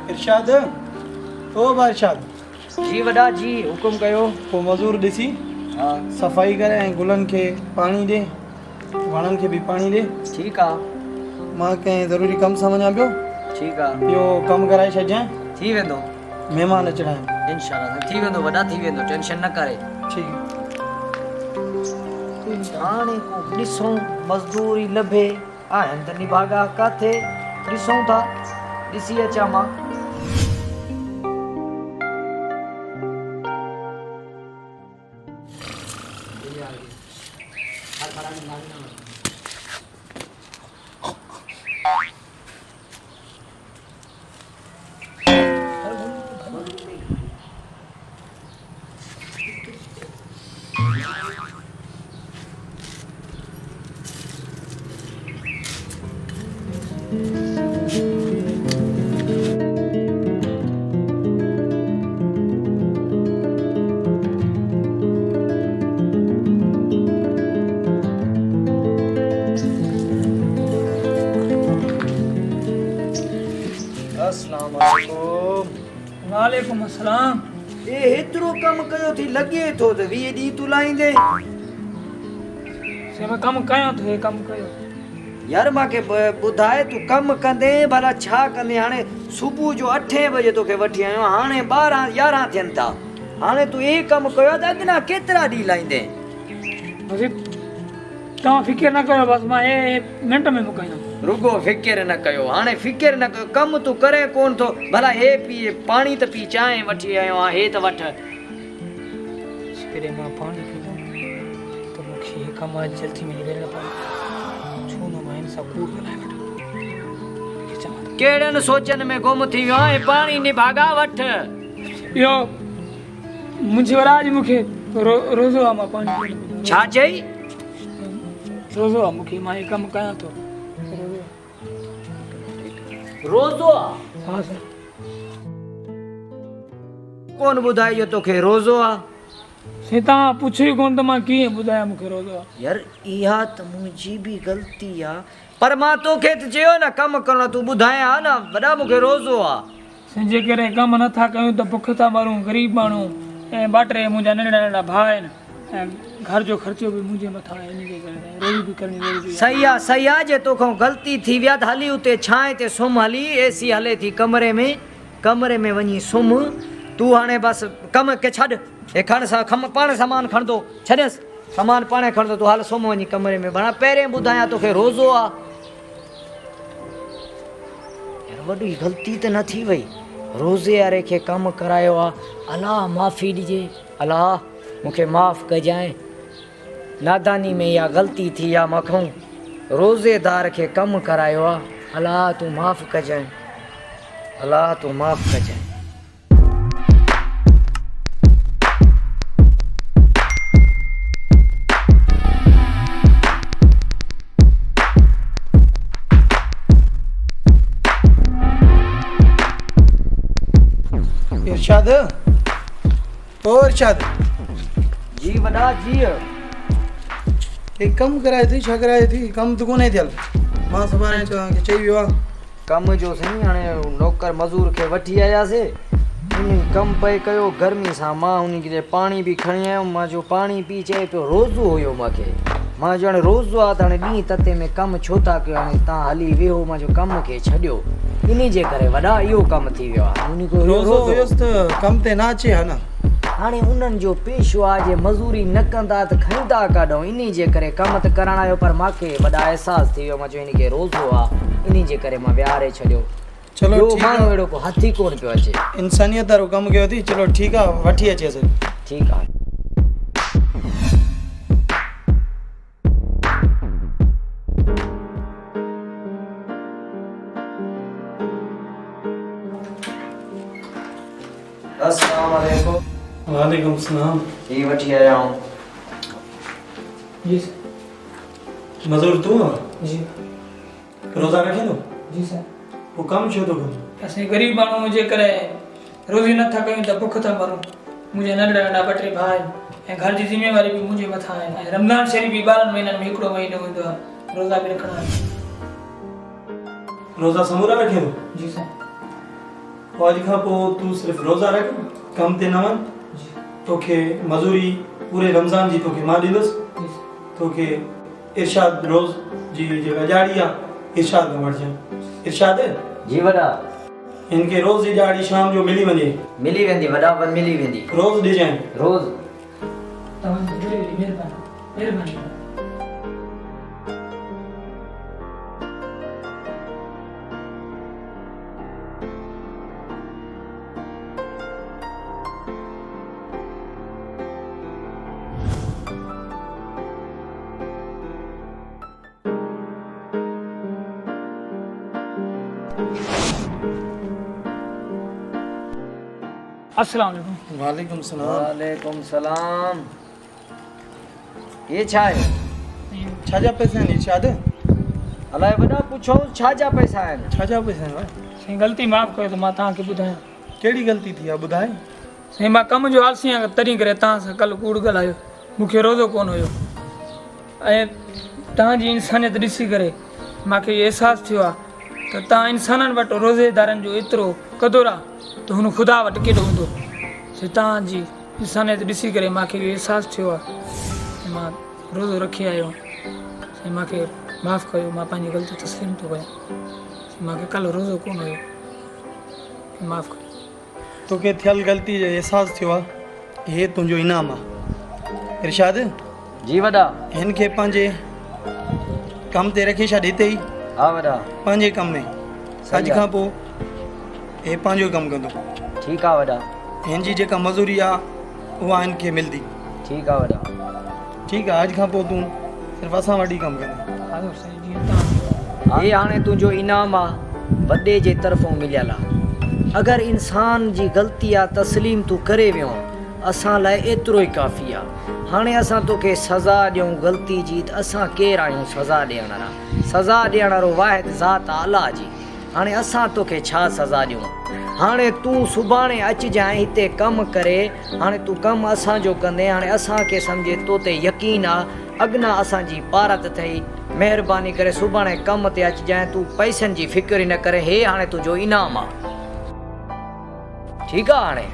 इरशाद ओ बारशाद जी वॾा जी हुकुम कयो। को मज़ूर ॾिसी हाँ सफ़ाई करे ऐं गुलनि खे पाणी ॾे, वणनि खे बि पाणी ॾे। ठीक आ मां कंहिं ज़रूरी कमु सां वञा पियो, ठीक आ इहो कमु कराए छॾिजांइ। थी वेंदो महिमान अचणा आहिनि। इंशाल्लाह थी वेंदो वॾा थी वेंदो टेंशन न करे। ठीकु हाणे को ॾिसूं मज़दूरी लभे आहिनि त निभागा काथे ॾिसूं था ॾिसी अचां मां। अस्सलाम वालेकुम। वालेकुम अस्सलाम। ए हेतिरो कम कयो थी लॻे थो त 20 ॾींहं तूं लाईंदे। से मैं कम कयो तो हे कम कयो। यार मांखे ॿुधाए तूं कम कंदे भला छा कंदे। हाणे सुबुह जो 8 बजे तोखे वठी आयो, हाणे 12 11 थियनि था। हाणे तूं हे कम कयो त अॻिना केतिरा ॾींहं लाईंदे? बस तव्हां फिक्र न कयो, बस मां हे मिंट में मुकाईंदुमि। रुगो फिक्र न कयो, हाणे फिक्र न कयो, कम तूं करे कोन थो। भला हे पी पाणी त पी, चांहि वठी आयो आहियां, हे त वठ। फिरे मां पानी पींदुमि त मूंखे हे कम जल्दी में निबेड़ना पवंदो। छो न मां हिन सां कूड़ ॻाल्हाए वठां। कहिड़नि सोचनि में गुम थी वियो आहे? पाणी निभागा वठ। इहो मुंहिंजी वराज मूंखे रोज़ो आहे, मां पानी पींदुमि। छा चई? रोज़ो आहे मूंखे, मां हे कम कयां थो। रोज़ो आहे? हाँ सर। कौन ॿुधाइयो तोखे रोज़ो आहे? से तव्हां पुछो ई कोन त मां कीअं ॿुधायां मूंखे रोज़ो आहे। यार इहा त मुंहिंजी बि ग़लती आहे, पर मां तोखे त चयो न कमु करणो, तूं ॿुधायां न वॾा मूंखे रोज़ो आहे। जे करे कम नथा कयूं त बुख था मरूं, ग़रीब माण्हू ऐं 2-3 मुंहिंजा नंढड़ा नंढड़ा भाउ आहिनि ऐं घर जो ख़र्चो बि मुंहिंजे मथां आहे। इन जे करे रोज़ी बि करणी ज़रूरी आहे। सही आहे जे तोखां ग़लती थी विया त हली उते छांव ते सुम्ह, हली एसी हले थी कमरे में वञी सुम्ह। तूं हाणे बसि कम खे छॾ, हे खण सा पाण सामान खणंदो, छॾियसि सामान पाणे खणंदो, तूं हाल सुम्ह वञी कमरे में। भला पहिरें ॿुधायां तोखे रोज़ो आहे। यार वॾी ग़लती त न थी वई, रोज़े वारे खे कमु करायो आहे। अलाह माफ़ी ॾिजे, अलाह मूंखे माफ़ कजांइ, नादानी में इहा ग़लती थी आहे। मूंखां रोज़ेदार खे कमु करायो आहे। अलाह तूं माफ़ कजांइ, अलाह तूं माफ़ कजांइ। इरशाद ओ इरशाद जी वॾा जी। हे कमु कराए थी, छा कराए थी? कमु त कोन्हे थियल। मां सुभाणे तव्हांखे चई वियो आहे कम जो सही। हाणे नौकर मज़ूर खे वठी आयासीं, उन कमु पए कयो गर्मी सां। मां उन खे पाणी बि खणी आयुमि, मां जो पाणी पी चए पियो रोज़ो हुयो मूंखे। मां जो हाणे रोज़ो आहे त हाणे ॾींहुं तते में कमु छो था कयो? हाणे तव्हां हली वियो, मां जो कम खे छॾियो, इन जे करे वॾा इहो कमु थी वियो आहे। उन को रोज़ो हुयुसि त कम ते न अचे हा न। हाणे उन्हनि जो पेशो आहे जे मज़ूरी न कंदा त खईंदा काॾूं, इन जे करे कमु त करणु आयो। पर मूंखे वॾा अहसासु थी वियो, मां चयो इन खे रोज़ो आहे, इन जे करे मां विहारे छॾियो। चलो माण्हू अहिड़ो को हथ ई कोन पियो अचे। इंसानियत वारो कमु कयो थी। चलो ठीकु आहे, वठी अचेसि। ठीकु आहे। अस्सलाम वालेकुम। वालेकुम सलाम। ये वठी आया हूँ। जी सर। मज़ूर तूं जी रोज़ा रखे थो? जी सर। वो कमु छो थो कनि? असीं ग़रीब माण्हू जे करे रोज़ी नथा कयूं त बुख था मरूं। मुंहिंजा नंढड़ा नंढा 2-3 भाउ आहिनि ऐं घर जी ज़िम्मेवारी बि मुंहिंजे मथां आहे। ऐं रमज़ान शरीफ़ बि 12 महीननि में हिकिड़ो महीनो हूंदो आहे, रोज़ा बि रखणा आहिनि। रोज़ा समूरा रखे थो? जी सर। आज खां पोइ तूं सिर्फ़ु रोज़ा रख, कम ते न वञ। तोखे मज़ूरी पूरे रमज़ान जी तोखे मां ॾींदुसि। तोखे इरशाद रोज़ जी जेका ॾियारी आहे इरशाद में वठिजांइ। इरशाद जी वॾा, हिनखे रोज़ जी ॾियारी शाम जो मिली वञे, मिली वेंदी वॾा, पर मिली वेंदी रोज़ ॾिजांइ। रोज़। तव्हांजी महिरबानी महिरबानी। अस्सलाम वालेकुम। वालेकुम सलाम। वालेकुम सलाम। ये छा आहे? छा जा पैसा आहिनि इरशाद? अलाए वॾा, पुछो छा जा पैसा आहिनि? छा जा पैसा आहिनि भाई? साईं ग़लती माफ़ कयो त मां तव्हांखे ॿुधायां। कहिड़ी ग़लती थी आहे ॿुधाए? साईं मां कम जो आलसी आहियां, तॾहिं करे तव्हां सां कल्ह कूड़ ॻाल्हायो। मूंखे रोज़ो कोन हुयो ऐं तव्हांजी इंसानियत ॾिसी करे मूंखे इहो अहसासु थियो आहे त तव्हां इंसाननि वटि रोज़ेदारनि जो एतिरो क़दुरु आहे त हुन ख़ुदा वटि केॾो हूंदो। तव्हांजी इंसानियत ॾिसी करे मूंखे इहो अहसासु थियो आहे त मां रोज़ो रखी आयो आहियां। साईं मूंखे माफ़ु कयो, मां पंहिंजी ग़लती तस्लीम थो कयां। मूंखे कल्ह रोज़ो कोन हुयो, माफ़ु कयो। तोखे थियल ग़लती जो अहसासु थियो आहे, हे तुंहिंजो इनाम आहे। इरशाद जी वॾा। हिन खे पंहिंजे कम ते रखी छॾ हिते ई, हा वॾा। पंहिंजे कम में। अॼु खां पोइ हे पंहिंजो कमु कंदो। ठीकु आहे वॾा। हिन जी जेका मज़ूरी आहे उहा हिन खे मिलंदी। ठीकु आहे वॾा। ठीकु आहे, अॼु खां पोइ तूं सिर्फ़ु असां वटि ई कमु कंदे। हाज़ुर साईं, जीअं तव्हां ये हाणे तुंहिंजो इनाम आहे, वॾे जे तरफ़ों मिलियल आहे। अगरि इंसान जी ग़लती आहे तस्लीम तूं करे वियो असां लाइ एतिरो ई काफ़ी आहे। हाणे असां तोखे सज़ा ॾियूं ग़लती जी त असां केरु आहियूं सज़ा ॾियण वारा? सज़ा ॾियण वारो वाहिद ज़ात आहे अल्लाह जी। हाणे असां तोखे छा सज़ा ॾियूं? हाणे तूं सुभाणे अचिजांइ हिते कमु करे। हाणे तूं कमु असांजो कंदे, हाणे असांखे सम्झे तो ते यकीन आहे, अॻिना असांजी पारत अथई। महिरबानी करे सुभाणे कम ते अचिजांइ। तूं पैसनि जी फ़िक्र ई न करे, हे हाणे तुंहिंजो इनाम आहे। ठीकु आहे हाणे?